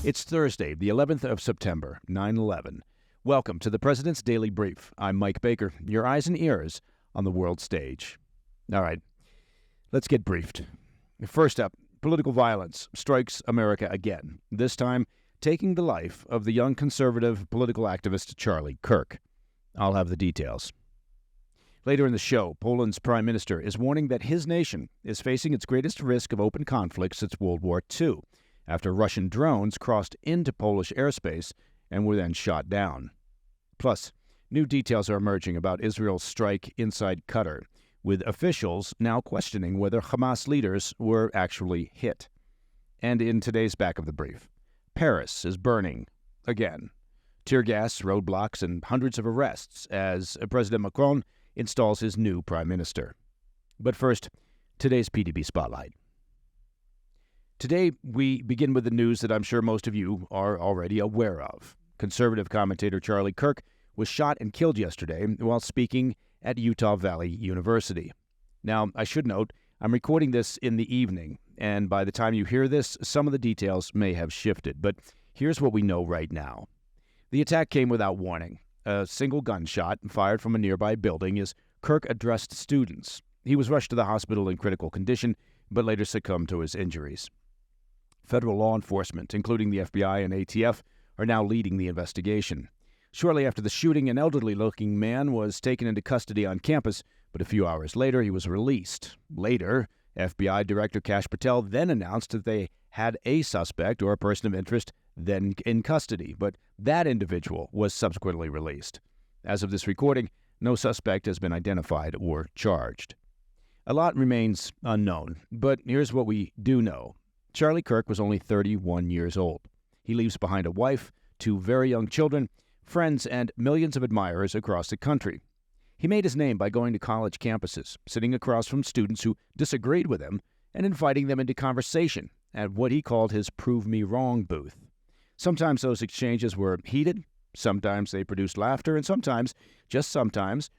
It's Thursday, the 11th of September, 9/11. Welcome to the President's Daily Brief. I'm Mike Baker, your eyes and ears on the world stage. All right, let's get briefed. First up, political violence strikes America again, this time taking the life of the young conservative political activist Charlie Kirk. I'll have the details. Later in the show, Poland's prime minister is warning that his nation is facing its greatest risk of open conflict since World War II, after Russian drones crossed into Polish airspace and were then shot down. Plus, new details are emerging about Israel's strike inside Qatar, with officials now questioning whether Hamas leaders were actually hit. And in today's back of the brief, Paris is burning again. Tear gas, roadblocks, and hundreds of arrests as President Macron installs his new prime minister. But first, today's PDB Spotlight. Today, we begin with the news that I'm sure most of you are already aware of. Conservative commentator Charlie Kirk was shot and killed yesterday while speaking at Utah Valley University. Now, I should note, I'm recording this in the evening, and by the time you hear this, some of the details may have shifted. But here's what we know right now. The attack came without warning. A single gunshot fired from a nearby building as Kirk addressed students. He was rushed to the hospital in critical condition, but later succumbed to his injuries. Federal law enforcement, including the FBI and ATF, are now leading the investigation. Shortly after the shooting, an elderly-looking man was taken into custody on campus, but a few hours later he was released. Later, FBI Director Kash Patel then announced that they had a suspect or a person of interest then in custody, but that individual was subsequently released. As of this recording, no suspect has been identified or charged. A lot remains unknown, but here's what we do know. Charlie Kirk was only 31 years old. He leaves behind a wife, two very young children, friends, and millions of admirers across the country. He made his name by going to college campuses, sitting across from students who disagreed with him, and inviting them into conversation at what he called his Prove Me Wrong booth. Sometimes those exchanges were heated, sometimes they produced laughter, and sometimes, just sometimes,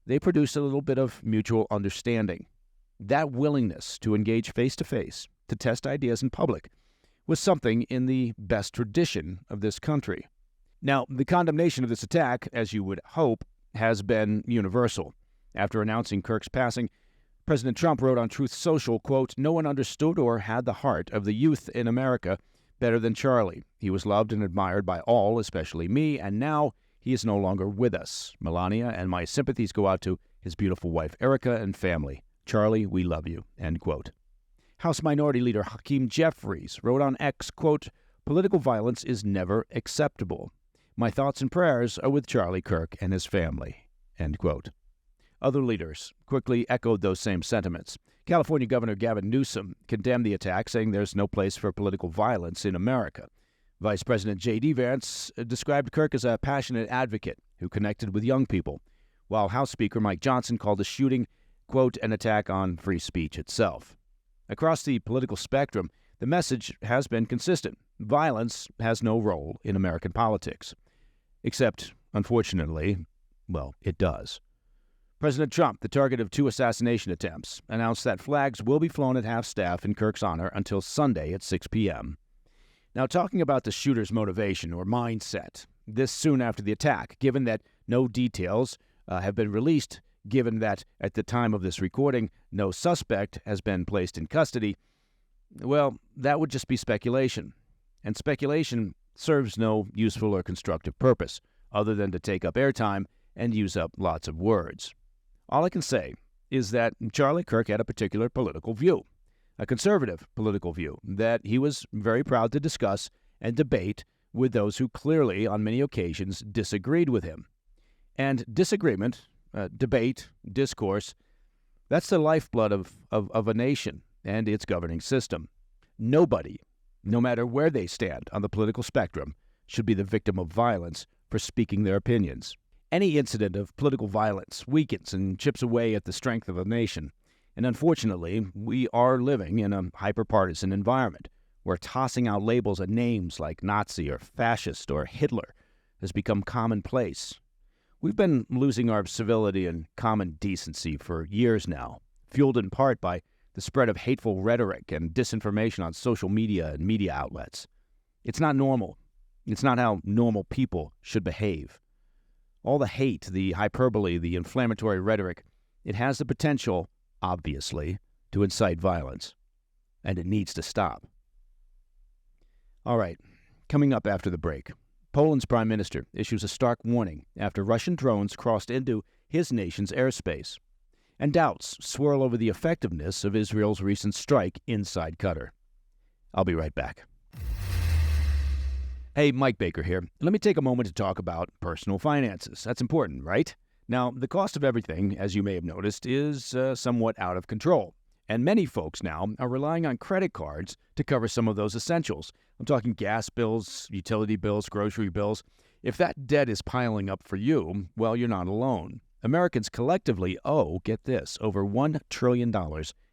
they produced a little bit of mutual understanding. That willingness to engage face-to-face, to test ideas in public, was something in the best tradition of this country. Now, the condemnation of this attack, as you would hope, has been universal. After announcing Kirk's passing, President Trump wrote on Truth Social, quote, "No one understood or had the heart of the youth in America better than Charlie. He was loved and admired by all, especially me, and now he is no longer with us. Melania and my sympathies go out to his beautiful wife, Erica, and family. Charlie, we love you," end quote. House Minority Leader Hakeem Jeffries wrote on X, quote, "Political violence is never acceptable. My thoughts and prayers are with Charlie Kirk and his family," end quote. Other leaders quickly echoed those same sentiments. California Governor Gavin Newsom condemned the attack, saying there's no place for political violence in America. Vice President J.D. Vance described Kirk as a passionate advocate who connected with young people, while House Speaker Mike Johnson called the shooting, quote, "an attack on free speech itself." Across the political spectrum, the message has been consistent. Violence has no role in American politics. Except, unfortunately, well, it does. President Trump, the target of 2 assassination attempts, announced that flags will be flown at half-staff in Kirk's honor until Sunday at 6 p.m. Now, talking about the shooter's motivation or mindset, this soon after the attack, given that no details have been released, given that at the time of this recording, no suspect has been placed in custody, well, that would just be speculation. And speculation serves no useful or constructive purpose, other than to take up airtime and use up lots of words. All I can say is that Charlie Kirk had a particular political view, a conservative political view, that he was very proud to discuss and debate with those who clearly, on many occasions, disagreed with him. And disagreement, debate, discourse, that's the lifeblood of a nation and its governing system. Nobody, no matter where they stand on the political spectrum, should be the victim of violence for speaking their opinions. Any incident of political violence weakens and chips away at the strength of a nation. And unfortunately, we are living in a hyper-partisan environment where tossing out labels and names like Nazi or fascist or Hitler has become commonplace. We've been losing our civility and common decency for years now, fueled in part by the spread of hateful rhetoric and disinformation on social media and media outlets. It's not normal. It's not how normal people should behave. All the hate, the hyperbole, the inflammatory rhetoric, it has the potential, obviously, to incite violence. And it needs to stop. All right, coming up after the break, Poland's prime minister issues a stark warning after Russian drones crossed into his nation's airspace. And doubts swirl over the effectiveness of Israel's recent strike inside Qatar. I'll be right back. Hey, Mike Baker here. Let me take a moment to talk about personal finances. That's important, right? Now, the cost of everything, as you may have noticed, is somewhat out of control. And many folks now are relying on credit cards to cover some of those essentials. I'm talking gas bills, utility bills, grocery bills. If that debt is piling up for you, well, you're not alone. Americans collectively owe, get this, over $1 trillion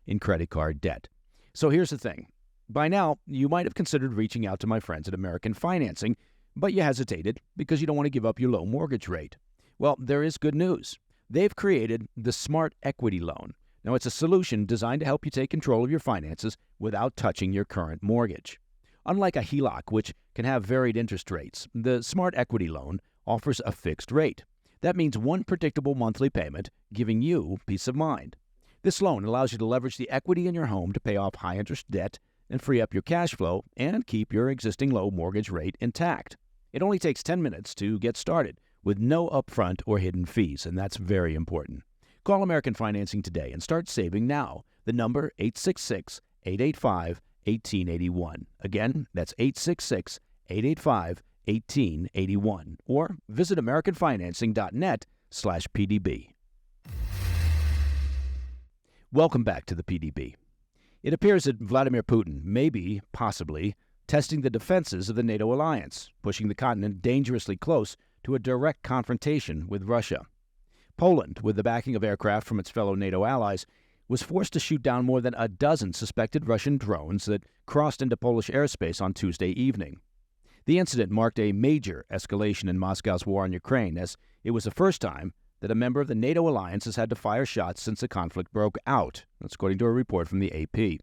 in credit card debt. So here's the thing. By now, you might have considered reaching out to my friends at American Financing, but you hesitated because you don't want to give up your low mortgage rate. Well, there is good news. They've created the Smart Equity Loan. Now, it's a solution designed to help you take control of your finances without touching your current mortgage. Unlike a HELOC, which can have varied interest rates, the Smart Equity Loan offers a fixed rate. That means one predictable monthly payment, giving you peace of mind. This loan allows you to leverage the equity in your home to pay off high-interest debt and free up your cash flow and keep your existing low mortgage rate intact. It only takes 10 minutes to get started with no upfront or hidden fees, and that's very important. Call American Financing today and start saving now. The number 866-885-1881. Again, that's 866-885-1881. Or visit americanfinancing.net/PDB. Welcome back to the PDB. It appears that Vladimir Putin may be, possibly, testing the defenses of the NATO alliance, pushing the continent dangerously close to a direct confrontation with Russia. Poland, with the backing of aircraft from its fellow NATO allies, was forced to shoot down more than a dozen suspected Russian drones that crossed into Polish airspace on Tuesday evening. The incident marked a major escalation in Moscow's war on Ukraine, as it was the first time that a member of the NATO alliance has had to fire shots since the conflict broke out. That's according to a report from the AP.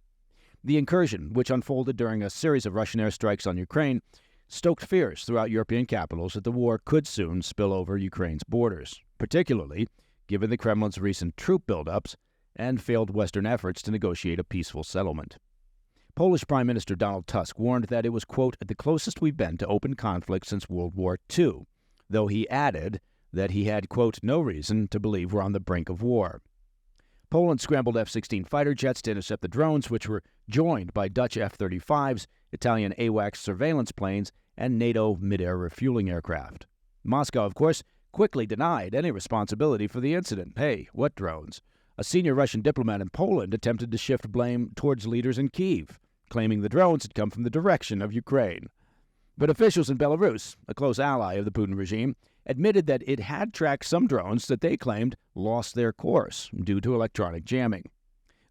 The incursion, which unfolded during a series of Russian airstrikes on Ukraine, stoked fears throughout European capitals that the war could soon spill over Ukraine's borders, particularly given the Kremlin's recent troop buildups and failed Western efforts to negotiate a peaceful settlement. Polish Prime Minister Donald Tusk warned that it was, quote, the closest we've been to open conflict since World War II, though he added that he had, quote, no reason to believe we're on the brink of war. Poland scrambled F-16 fighter jets to intercept the drones, which were joined by Dutch F-35s, Italian AWACS surveillance planes, and NATO mid-air refueling aircraft. Moscow, of course, quickly denied any responsibility for the incident. Hey, what drones? A senior Russian diplomat in Poland attempted to shift blame towards leaders in Kyiv, claiming the drones had come from the direction of Ukraine. But officials in Belarus, a close ally of the Putin regime, admitted that it had tracked some drones that they claimed lost their course due to electronic jamming.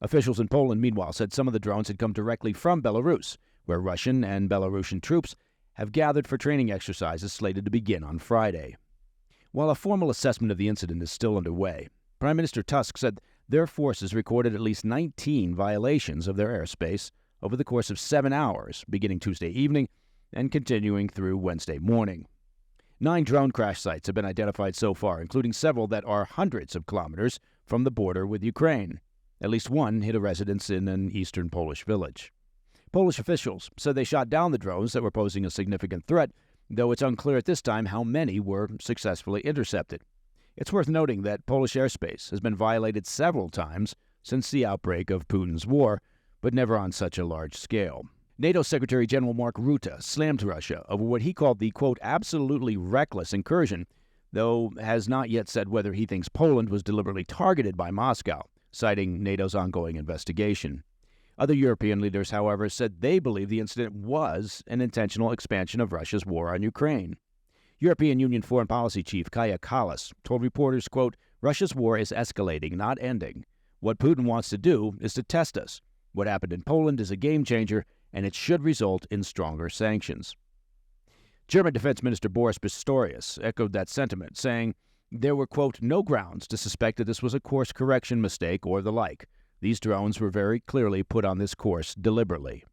Officials in Poland, meanwhile, said some of the drones had come directly from Belarus, where Russian and Belarusian troops have gathered for training exercises slated to begin on Friday. While a formal assessment of the incident is still underway, Prime Minister Tusk said their forces recorded at least 19 violations of their airspace over the course of 7 hours, beginning Tuesday evening and continuing through Wednesday morning. 9 drone crash sites have been identified so far, including several that are hundreds of kilometers from the border with Ukraine. At least one hit a residence in an eastern Polish village. Polish officials said they shot down the drones that were posing a significant threat, though it's unclear at this time how many were successfully intercepted. It's worth noting that Polish airspace has been violated several times since the outbreak of Putin's war, but never on such a large scale. NATO Secretary General Mark Rutte slammed Russia over what he called the, quote, absolutely reckless incursion, though has not yet said whether he thinks Poland was deliberately targeted by Moscow, citing NATO's ongoing investigation. Other European leaders, however, said they believe the incident was an intentional expansion of Russia's war on Ukraine. European Union Foreign Policy Chief Kaja Kallas told reporters, quote, Russia's war is escalating, not ending. What Putin wants to do is to test us. What happened in Poland is a game changer, and it should result in stronger sanctions. German Defense Minister Boris Pistorius echoed that sentiment, saying there were, quote, no grounds to suspect that this was a course correction mistake or the like. These drones were very clearly put on this course deliberately.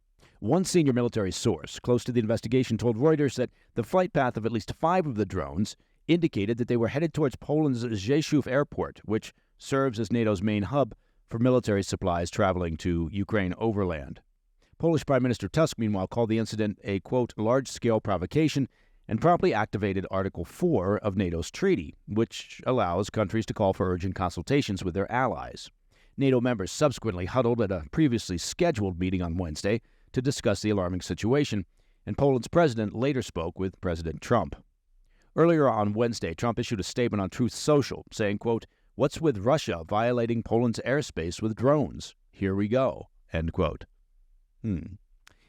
One senior military source close to the investigation told Reuters that the flight path of at least 5 of the drones indicated that they were headed towards Poland's Rzeszów airport, which serves as NATO's main hub for military supplies traveling to Ukraine overland. Polish Prime Minister Tusk, meanwhile, called the incident a, quote, large-scale provocation and promptly activated Article 4 of NATO's treaty, which allows countries to call for urgent consultations with their allies. NATO members subsequently huddled at a previously scheduled meeting on Wednesday to discuss the alarming situation, and Poland's president later spoke with President Trump. Earlier on Wednesday, Trump issued a statement on Truth Social saying, quote, "What's with Russia violating Poland's airspace with drones? Here we go," end quote.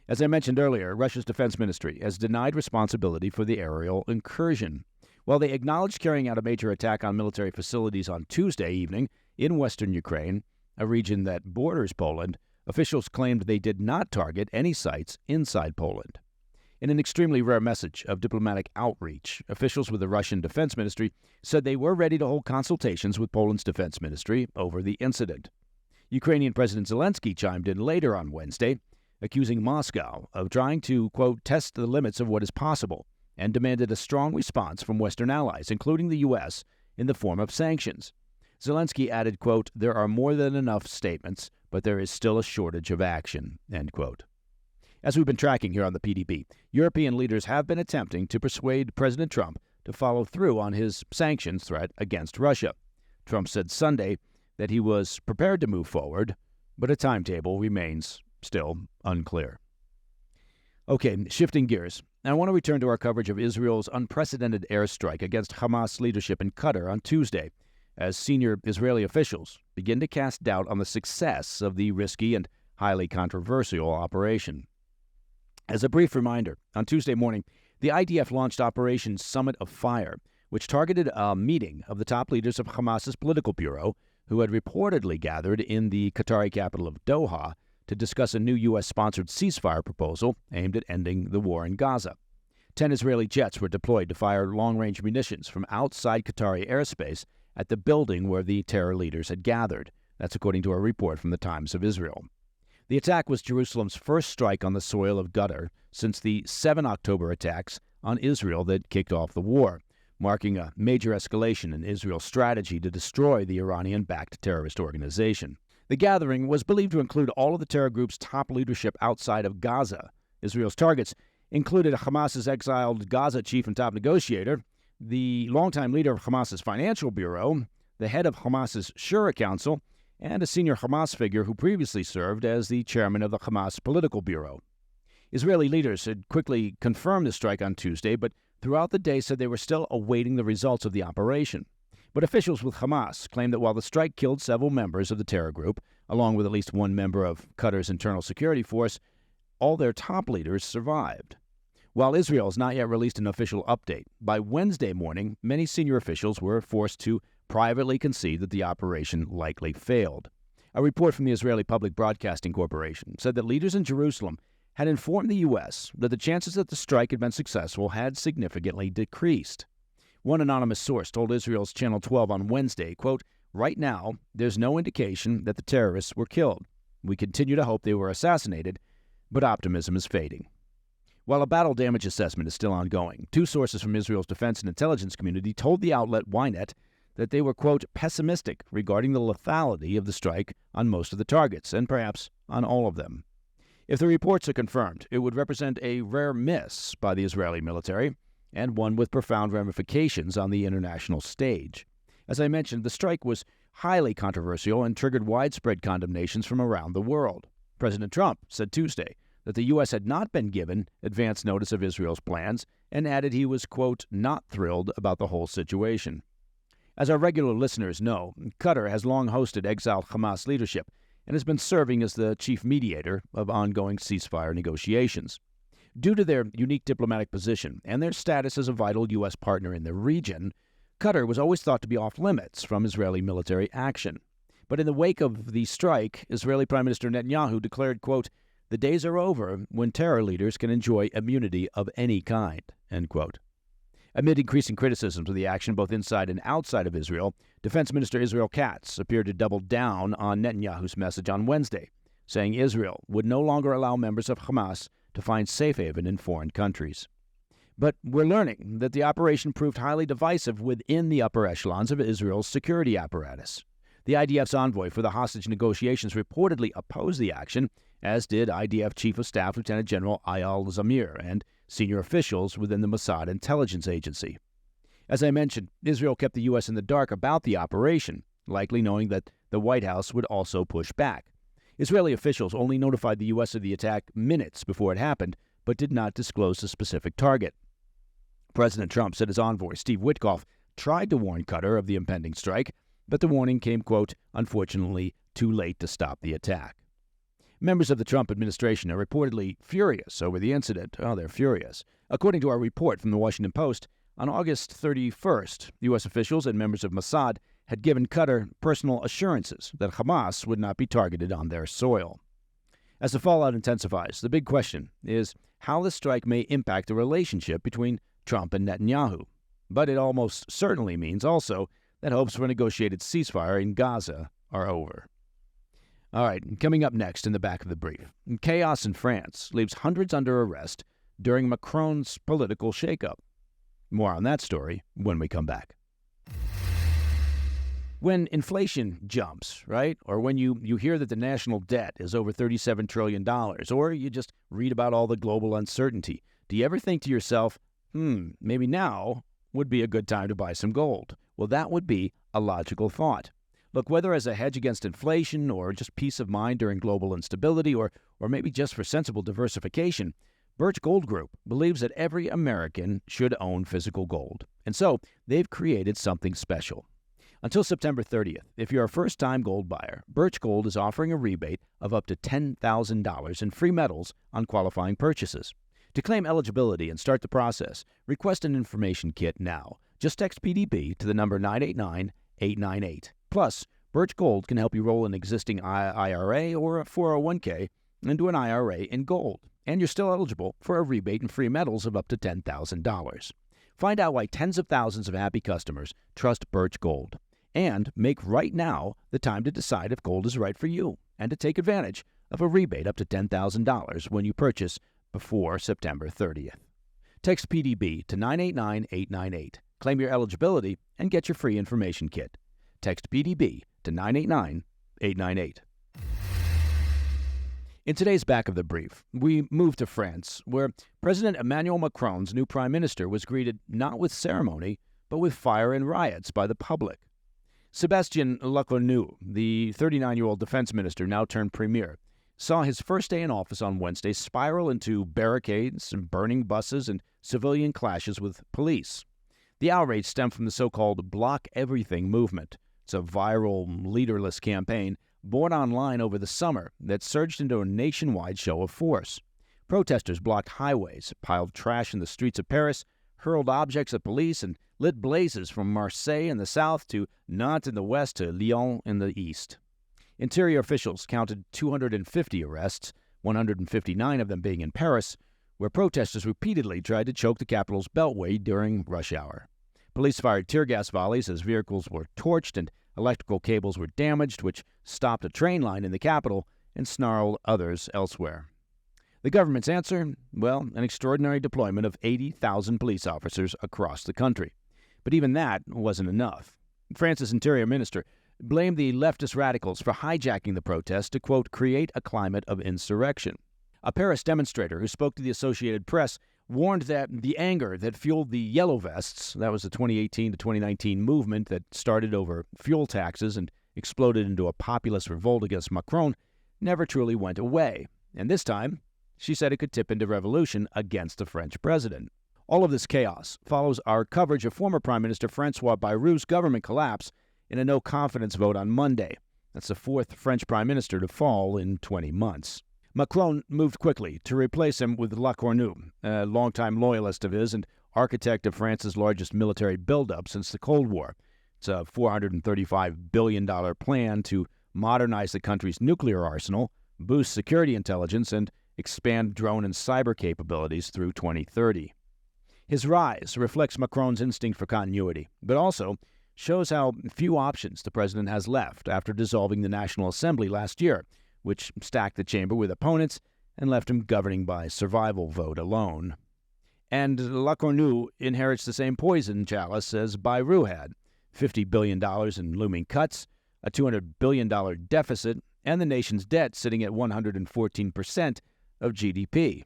As I mentioned earlier, Russia's defense ministry has denied responsibility for the aerial incursion. While they acknowledged carrying out a major attack on military facilities on Tuesday evening in western Ukraine, a region that borders Poland, officials claimed they did not target any sites inside Poland. In an extremely rare message of diplomatic outreach, officials with the Russian Defense Ministry said they were ready to hold consultations with Poland's defense ministry over the incident. Ukrainian President Zelensky chimed in later on Wednesday, accusing Moscow of trying to, quote, test the limits of what is possible, and demanded a strong response from Western allies, including the U.S., in the form of sanctions. Zelensky added, quote, "There are more than enough statements, but there is still a shortage of action," end quote. As we've been tracking here on the PDP, European leaders have been attempting to persuade President Trump to follow through on his sanctions threat against Russia. Trump said Sunday that he was prepared to move forward, but a timetable remains still unclear. Okay, shifting gears. I want to return to our coverage of Israel's unprecedented airstrike against Hamas leadership in Qatar on Tuesday, as senior Israeli officials begin to cast doubt on the success of the risky and highly controversial operation. As a brief reminder, on Tuesday morning, the IDF launched Operation Summit of Fire, which targeted a meeting of the top leaders of Hamas's political bureau, who had reportedly gathered in the Qatari capital of Doha to discuss a new U.S.-sponsored ceasefire proposal aimed at ending the war in Gaza. 10 Israeli jets were deployed to fire long-range munitions from outside Qatari airspace at the building where the terror leaders had gathered. That's according to a report from the Times of Israel. The attack was Jerusalem's first strike on the soil of Qatar since the 7 October attacks on Israel that kicked off the war, marking a major escalation in Israel's strategy to destroy the Iranian-backed terrorist organization. The gathering was believed to include all of the terror group's top leadership outside of Gaza. Israel's targets included Hamas's exiled Gaza chief and top negotiator, the longtime leader of Hamas's financial bureau, the head of Hamas's Shura Council, and a senior Hamas figure who previously served as the chairman of the Hamas political bureau. Israeli leaders had quickly confirmed the strike on Tuesday, but throughout the day said they were still awaiting the results of the operation. But officials with Hamas claimed that while the strike killed several members of the terror group, along with at least one member of Qatar's internal security force, all their top leaders survived. While Israel has not yet released an official update, by Wednesday morning, many senior officials were forced to privately concede that the operation likely failed. A report from the Israeli Public Broadcasting Corporation said that leaders in Jerusalem had informed the U.S. that the chances that the strike had been successful had significantly decreased. One anonymous source told Israel's Channel 12 on Wednesday, quote, "Right now, there's no indication that the terrorists were killed. We continue to hope they were assassinated, but optimism is fading." While a battle damage assessment is still ongoing, 2 sources from Israel's defense and intelligence community told the outlet Ynet that they were, quote, pessimistic regarding the lethality of the strike on most of the targets, and perhaps on all of them. If the reports are confirmed, it would represent a rare miss by the Israeli military, and one with profound ramifications on the international stage. As I mentioned, the strike was highly controversial and triggered widespread condemnations from around the world. President Trump said Tuesday that the U.S. had not been given advance notice of Israel's plans, and added he was, quote, not thrilled about the whole situation. As our regular listeners know, Qatar has long hosted exiled Hamas leadership and has been serving as the chief mediator of ongoing ceasefire negotiations. Due to their unique diplomatic position and their status as a vital U.S. partner in the region, Qatar was always thought to be off limits from Israeli military action. But in the wake of the strike, Israeli Prime Minister Netanyahu declared, quote, "The days are over when terror leaders can enjoy immunity of any kind," end quote. Amid increasing criticisms of the action both inside and outside of Israel, Defense Minister Israel Katz appeared to double down on Netanyahu's message on Wednesday, saying Israel would no longer allow members of Hamas to find safe haven in foreign countries. But we're learning that the operation proved highly divisive within the upper echelons of Israel's security apparatus. The IDF's envoy for the hostage negotiations reportedly opposed the action, as did IDF Chief of Staff Lieutenant General Eyal Zamir and senior officials within the Mossad intelligence agency. As I mentioned, Israel kept the U.S. in the dark about the operation, likely knowing that the White House would also push back. Israeli officials only notified the U.S. of the attack minutes before it happened, but did not disclose the specific target. President Trump said his envoy, Steve Witkoff, tried to warn Qatar of the impending strike, but the warning came, quote, unfortunately, too late to stop the attack. Members of the Trump administration are reportedly furious over the incident. Oh, they're furious. According to our report from the Washington Post, on August 31st, U.S. officials and members of Mossad had given Qatar personal assurances that Hamas would not be targeted on their soil. As the fallout intensifies, the big question is how the strike may impact the relationship between Trump and Netanyahu. But it almost certainly means also that hopes for a negotiated ceasefire in Gaza are over. All right, coming up next in the back of the brief, chaos in France leaves hundreds under arrest during Macron's political shakeup. More on that story when we come back. When inflation jumps, right, or when you hear that the national debt is over $37 trillion, or you just read about all the global uncertainty, do you ever think to yourself, maybe now would be a good time to buy some gold? Well, that would be a logical thought. Look, whether as a hedge against inflation or just peace of mind during global instability or maybe just for sensible diversification, Birch Gold Group believes that every American should own physical gold. And so they've created something special. Until September 30th, if you're a first-time gold buyer, Birch Gold is offering a rebate of up to $10,000 in free metals on qualifying purchases. To claim eligibility and start the process, request an information kit now. Just text PDB to the number 989-898. Plus, Birch Gold can help you roll an existing IRA or a 401k into an IRA in gold, and you're still eligible for a rebate in free metals of up to $10,000. Find out why tens of thousands of happy customers trust Birch Gold, and make right now the time to decide if gold is right for you and to take advantage of a rebate up to $10,000 when you purchase before September 30th. Text PDB to 989-898. Claim your eligibility and get your free information kit. Text PDB to 989-898. In today's back of the brief, we move to France, where President Emmanuel Macron's new prime minister was greeted not with ceremony, but with fire and riots by the public. Sébastien Lecornu, the 39-year-old defense minister now turned premier, saw his first day in office on Wednesday spiral into barricades and burning buses and civilian clashes with police. The outrage stemmed from the so-called Block Everything movement. It's a viral, leaderless campaign born online over the summer that surged into a nationwide show of force. Protesters blocked highways, piled trash in the streets of Paris, hurled objects at police, and lit blazes from Marseille in the south to Nantes in the west to Lyon in the east. Interior officials counted 250 arrests, 159 of them being in Paris, where protesters repeatedly tried to choke the capital's beltway during rush hour. Police fired tear gas volleys as vehicles were torched and electrical cables were damaged, which stopped a train line in the capital and snarled others elsewhere. The government's answer? Well, an extraordinary deployment of 80,000 police officers across the country. But even that wasn't enough. France's interior minister blamed the leftist radicals for hijacking the protest to, quote, create a climate of insurrection. A Paris demonstrator who spoke to the Associated Press warned that the anger that fueled the Yellow Vests, that was the 2018 to 2019 movement that started over fuel taxes and exploded into a populist revolt against Macron, never truly went away. And this time, she said it could tip into revolution against the French president. All of this chaos follows our coverage of former Prime Minister François Bayrou's government collapse in a no-confidence vote on Monday. That's the fourth French Prime Minister to fall in 20 months. Macron moved quickly to replace him with Lecornu, a longtime loyalist of his and architect of France's largest military buildup since the Cold War. It's a $435 billion plan to modernize the country's nuclear arsenal, boost security intelligence, and expand drone and cyber capabilities through 2030. His rise reflects Macron's instinct for continuity, but also shows how few options the president has left after dissolving the National Assembly last year, which stacked the chamber with opponents and left him governing by survival vote alone. And La Cornue inherits the same poison chalice as Bayrou had, $50 billion in looming cuts, a $200 billion deficit, and the nation's debt sitting at 114% of GDP.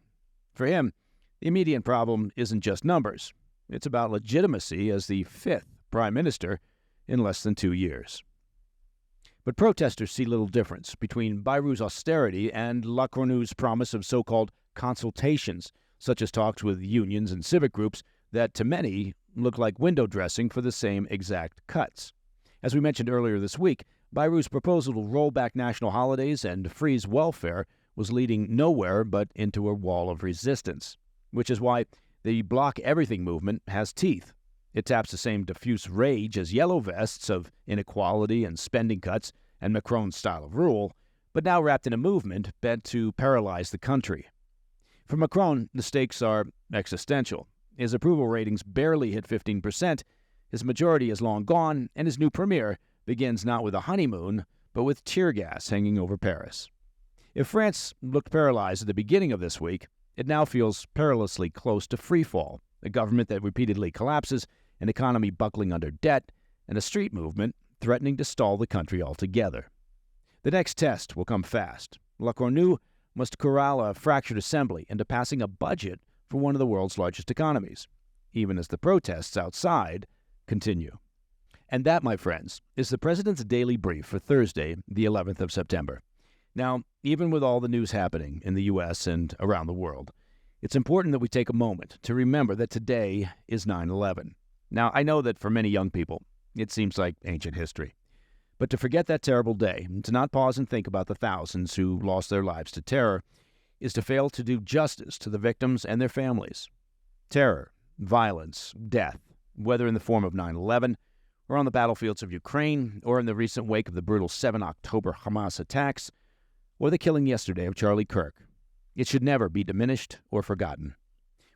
For him, the immediate problem isn't just numbers. It's about legitimacy as the fifth prime minister in less than 2 years. But protesters see little difference between Bayrou's austerity and La Cornue's promise of so-called consultations, such as talks with unions and civic groups that, to many, look like window dressing for the same exact cuts. As we mentioned earlier this week, Bayrou's proposal to roll back national holidays and freeze welfare was leading nowhere but into a wall of resistance, which is why the Block Everything movement has teeth. It taps the same diffuse rage as Yellow Vests of inequality and spending cuts and Macron's style of rule, but now wrapped in a movement bent to paralyze the country. For Macron, the stakes are existential. His approval ratings barely hit 15%, his majority is long gone, and his new premier begins not with a honeymoon, but with tear gas hanging over Paris. If France looked paralyzed at the beginning of this week, it now feels perilously close to freefall, a government that repeatedly collapses, an economy buckling under debt, and a street movement threatening to stall the country altogether. The next test will come fast. La Cornue must corral a fractured assembly into passing a budget for one of the world's largest economies, even as the protests outside continue. And that, my friends, is the President's Daily Brief for Thursday, the 11th of September. Now, even with all the news happening in the U.S. and around the world, it's important that we take a moment to remember that today is 9/11. Now, I know that for many young people, it seems like ancient history. But to forget that terrible day, and to not pause and think about the thousands who lost their lives to terror, is to fail to do justice to the victims and their families. Terror, violence, death, whether in the form of 9/11, or on the battlefields of Ukraine, or in the recent wake of the brutal 7 October Hamas attacks, or the killing yesterday of Charlie Kirk, it should never be diminished or forgotten.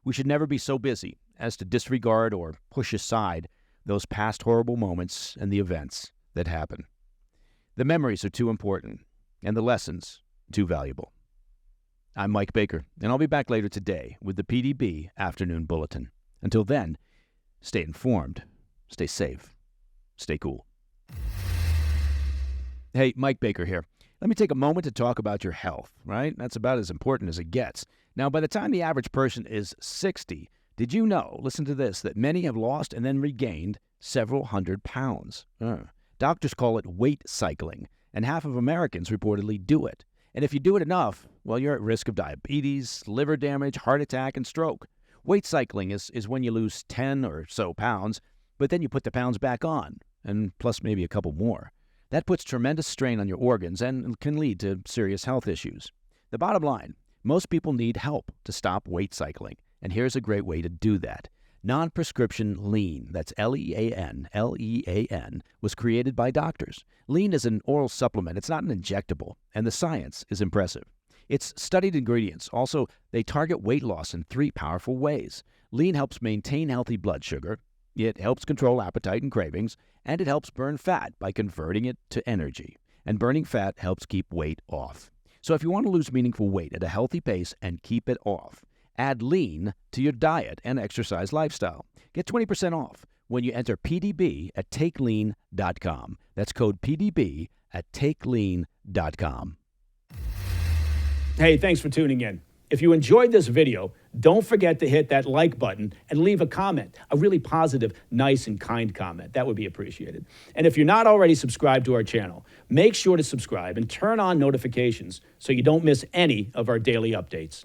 We should never be so busy as to disregard or push aside those past horrible moments and the events that happen. The memories are too important, and the lessons too valuable. I'm Mike Baker, and I'll be back later today with the PDB Afternoon Bulletin. Until then, stay informed, stay safe, stay cool. Hey, Mike Baker here. Let me take a moment to talk about your health, right? That's about as important as it gets. Now, by the time the average person is 60, did you know, listen to this, that many have lost and then regained several hundred pounds? Doctors call it weight cycling, and half of Americans reportedly do it. And if you do it enough, well, you're at risk of diabetes, liver damage, heart attack, and stroke. Weight cycling is when you lose 10 or so pounds, but then you put the pounds back on, and plus maybe a couple more. That puts tremendous strain on your organs and can lead to serious health issues. The bottom line, most people need help to stop weight cycling, and here's a great way to do that. Non-prescription Lean, that's Lean, was created by doctors. Lean is an oral supplement. It's not an injectable, and the science is impressive. It's studied ingredients. Also, they target weight loss in 3 powerful ways. Lean helps maintain healthy blood sugar. It helps control appetite and cravings, and it helps burn fat by converting it to energy. And burning fat helps keep weight off. So if you want to lose meaningful weight at a healthy pace and keep it off, add Lean to your diet and exercise lifestyle. Get 20% off when you enter PDB at TakeLean.com. That's code PDB at TakeLean.com. Hey, thanks for tuning in. If you enjoyed this video, don't forget to hit that like button and leave a comment, a really positive, nice, and kind comment. That would be appreciated. And if you're not already subscribed to our channel, make sure to subscribe and turn on notifications so you don't miss any of our daily updates.